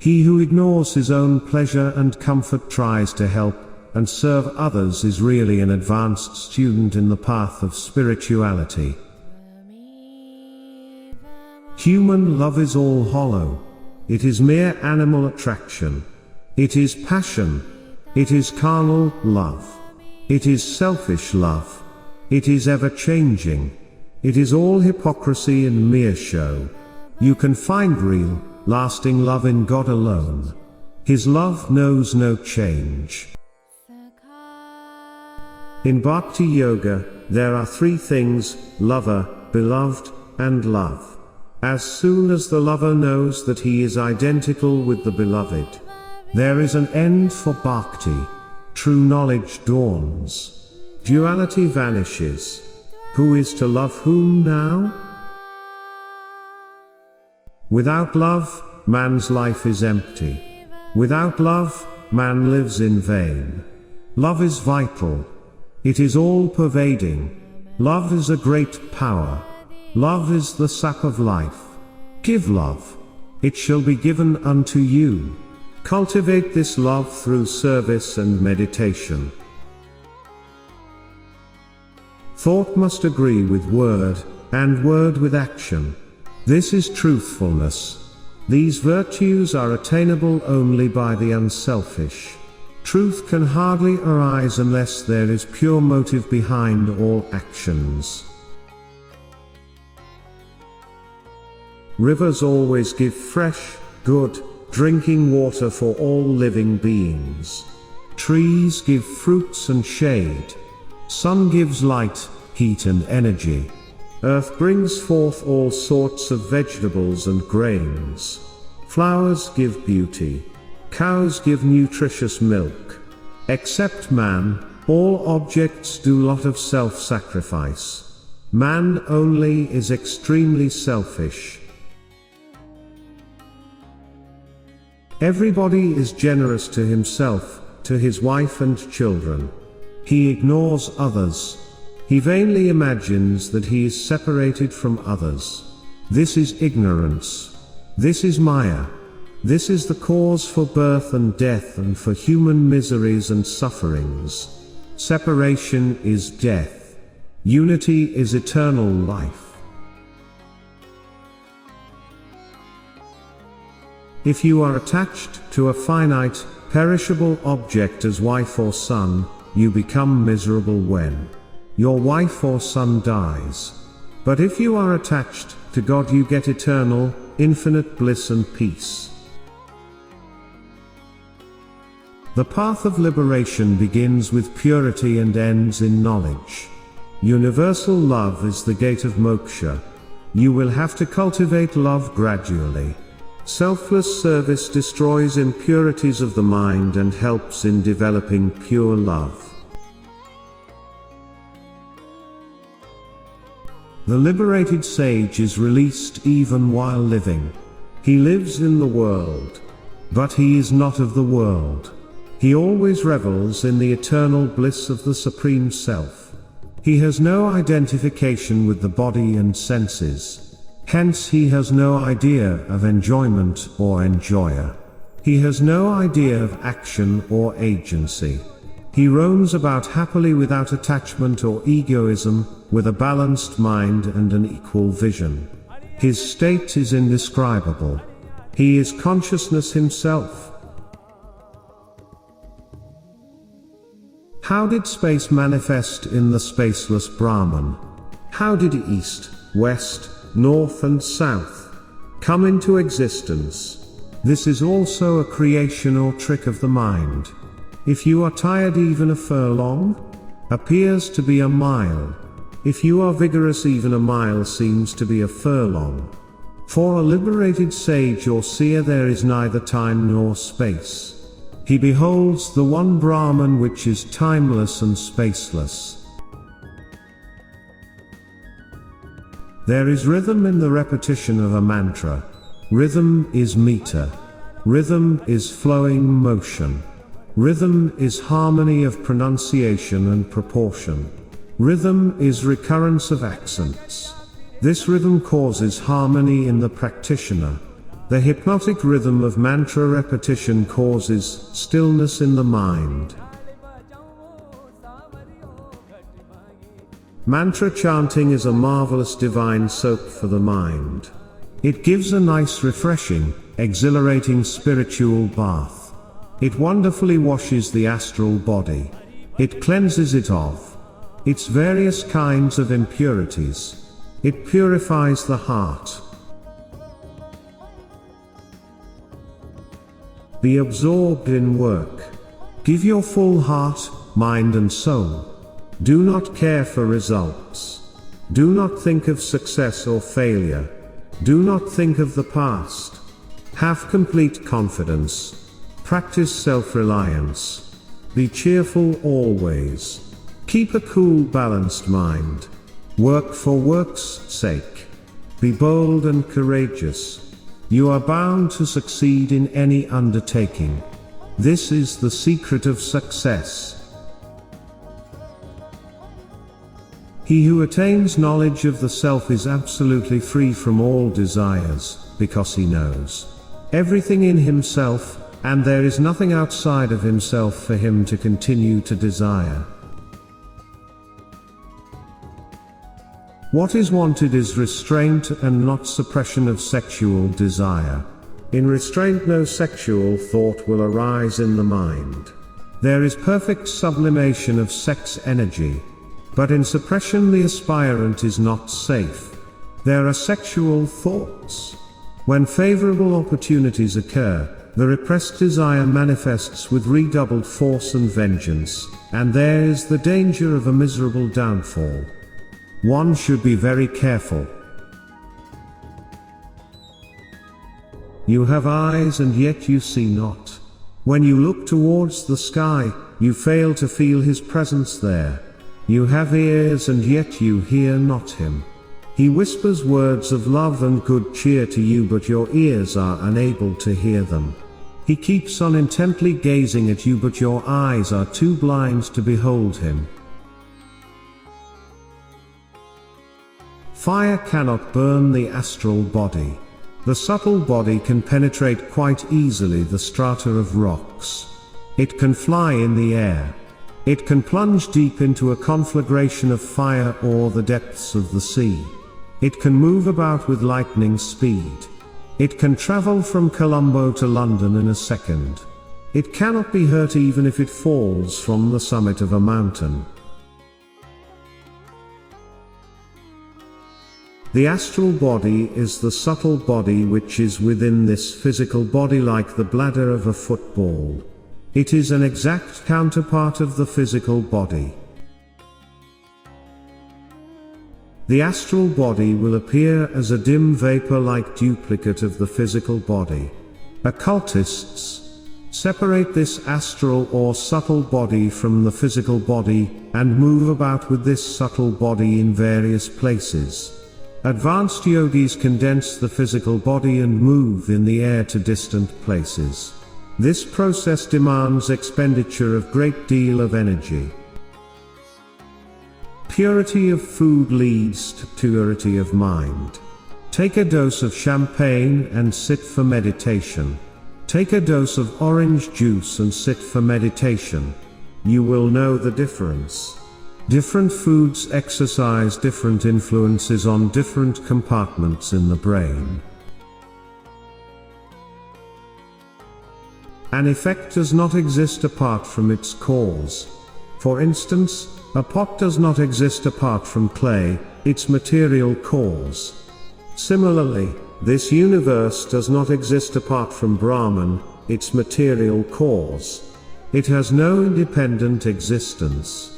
He who ignores his own pleasure and comfort tries to help and serve others is really an advanced student in the path of spirituality. Human love is all hollow. It is mere animal attraction. It is passion. It is carnal love. It is selfish love. It is ever-changing. It is all hypocrisy and mere show. You can find real, lasting love in God alone. His love knows no change. In Bhakti Yoga, there are three things: lover, beloved, and love. As soon as the lover knows that he is identical with the beloved, there is an end for Bhakti. True knowledge dawns. Duality vanishes. Who is to love whom now? Without love, man's life is empty. Without love, man lives in vain. Love is vital. It is all-pervading. Love is a great power. Love is the sap of life. Give love. It shall be given unto you. Cultivate this love through service and meditation. Thought must agree with word, and word with action. This is truthfulness. These virtues are attainable only by the unselfish. Truth can hardly arise unless there is pure motive behind all actions. Rivers always give fresh, good, drinking water for all living beings. Trees give fruits and shade. Sun gives light, heat and energy. Earth brings forth all sorts of vegetables and grains. Flowers give beauty. Cows give nutritious milk. Except man, all objects do lot of self-sacrifice. Man only is extremely selfish. Everybody is generous to himself, to his wife and children. He ignores others. He vainly imagines that he is separated from others. This is ignorance. This is Maya. This is the cause for birth and death and for human miseries and sufferings. Separation is death. Unity is eternal life. If you are attached to a finite, perishable object as wife or son, you become miserable when your wife or son dies. But if you are attached to God, you get eternal, infinite bliss and peace. The path of liberation begins with purity and ends in knowledge. Universal love is the gate of moksha. You will have to cultivate love gradually. Selfless service destroys impurities of the mind and helps in developing pure love. The liberated sage is released even while living. He lives in the world, but he is not of the world. He always revels in the eternal bliss of the Supreme Self. He has no identification with the body and senses. Hence he has no idea of enjoyment or enjoyer. He has no idea of action or agency. He roams about happily without attachment or egoism, with a balanced mind and an equal vision. His state is indescribable. He is consciousness himself. How did space manifest in the spaceless Brahman? How did east, west, north and south come into existence? This is also a creation or trick of the mind. If you are tired, even a furlong appears to be a mile. If you are vigorous, even a mile seems to be a furlong. For a liberated sage or seer there is neither time nor space. He beholds the one Brahman which is timeless and spaceless. There is rhythm in the repetition of a mantra. Rhythm is meter. Rhythm is flowing motion. Rhythm is harmony of pronunciation and proportion. Rhythm is recurrence of accents. This rhythm causes harmony in the practitioner. The hypnotic rhythm of mantra repetition causes stillness in the mind. Mantra chanting is a marvelous divine soap for the mind. It gives a nice refreshing, exhilarating spiritual bath. It wonderfully washes the astral body. It cleanses it of its various kinds of impurities. It purifies the heart. Be absorbed in work. Give your full heart, mind and soul. Do not care for results. Do not think of success or failure. Do not think of the past. Have complete confidence. Practice self-reliance. Be cheerful always. Keep a cool, balanced mind. Work for work's sake. Be bold and courageous. You are bound to succeed in any undertaking. This is the secret of success. He who attains knowledge of the self is absolutely free from all desires, because he knows everything in himself, and there is nothing outside of himself for him to continue to desire. What is wanted is restraint and not suppression of sexual desire. In restraint no sexual thought will arise in the mind. There is perfect sublimation of sex energy. But in suppression the aspirant is not safe. There are sexual thoughts. When favorable opportunities occur, the repressed desire manifests with redoubled force and vengeance, and there is the danger of a miserable downfall. One should be very careful. You have eyes and yet you see not. When you look towards the sky, you fail to feel his presence there. You have ears and yet you hear not him. He whispers words of love and good cheer to you, but your ears are unable to hear them. He keeps on intently gazing at you, but your eyes are too blind to behold him. Fire cannot burn the astral body. The subtle body can penetrate quite easily the strata of rocks. It can fly in the air. It can plunge deep into a conflagration of fire or the depths of the sea. It can move about with lightning speed. It can travel from Colombo to London in a second. It cannot be hurt even if it falls from the summit of a mountain. The astral body is the subtle body which is within this physical body, like the bladder of a football. It is an exact counterpart of the physical body. The astral body will appear as a dim vapor-like duplicate of the physical body. Occultists separate this astral or subtle body from the physical body, and move about with this subtle body in various places. Advanced yogis condense the physical body and move in the air to distant places. This process demands expenditure of great deal of energy. Purity of food leads to purity of mind. Take a dose of champagne and sit for meditation. Take a dose of orange juice and sit for meditation. You will know the difference. Different foods exercise different influences on different compartments in the brain. An effect does not exist apart from its cause. For instance, a pot does not exist apart from clay, its material cause. Similarly, this universe does not exist apart from Brahman, its material cause. It has no independent existence.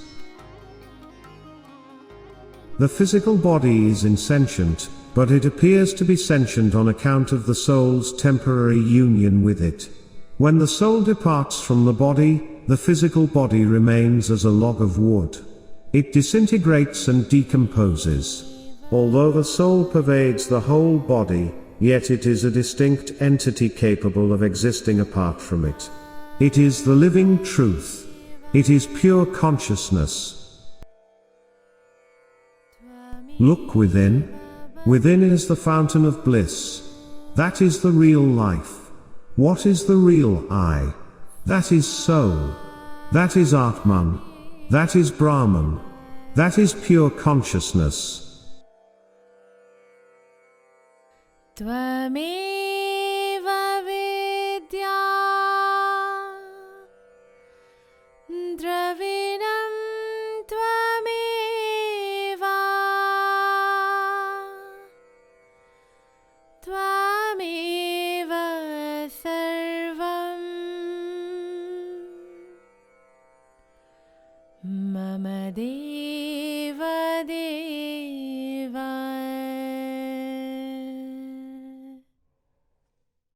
The physical body is insentient, but it appears to be sentient on account of the soul's temporary union with it. When the soul departs from the body, the physical body remains as a log of wood. It disintegrates and decomposes. Although the soul pervades the whole body, yet it is a distinct entity capable of existing apart from it. It is the living truth. It is pure consciousness. Look within. Within is the fountain of bliss. That is the real life. What is the real I? That is soul. That is Atman. That is Brahman. That is pure consciousness. Tvameva vidya dravinam tvameva tvameva sarvam mama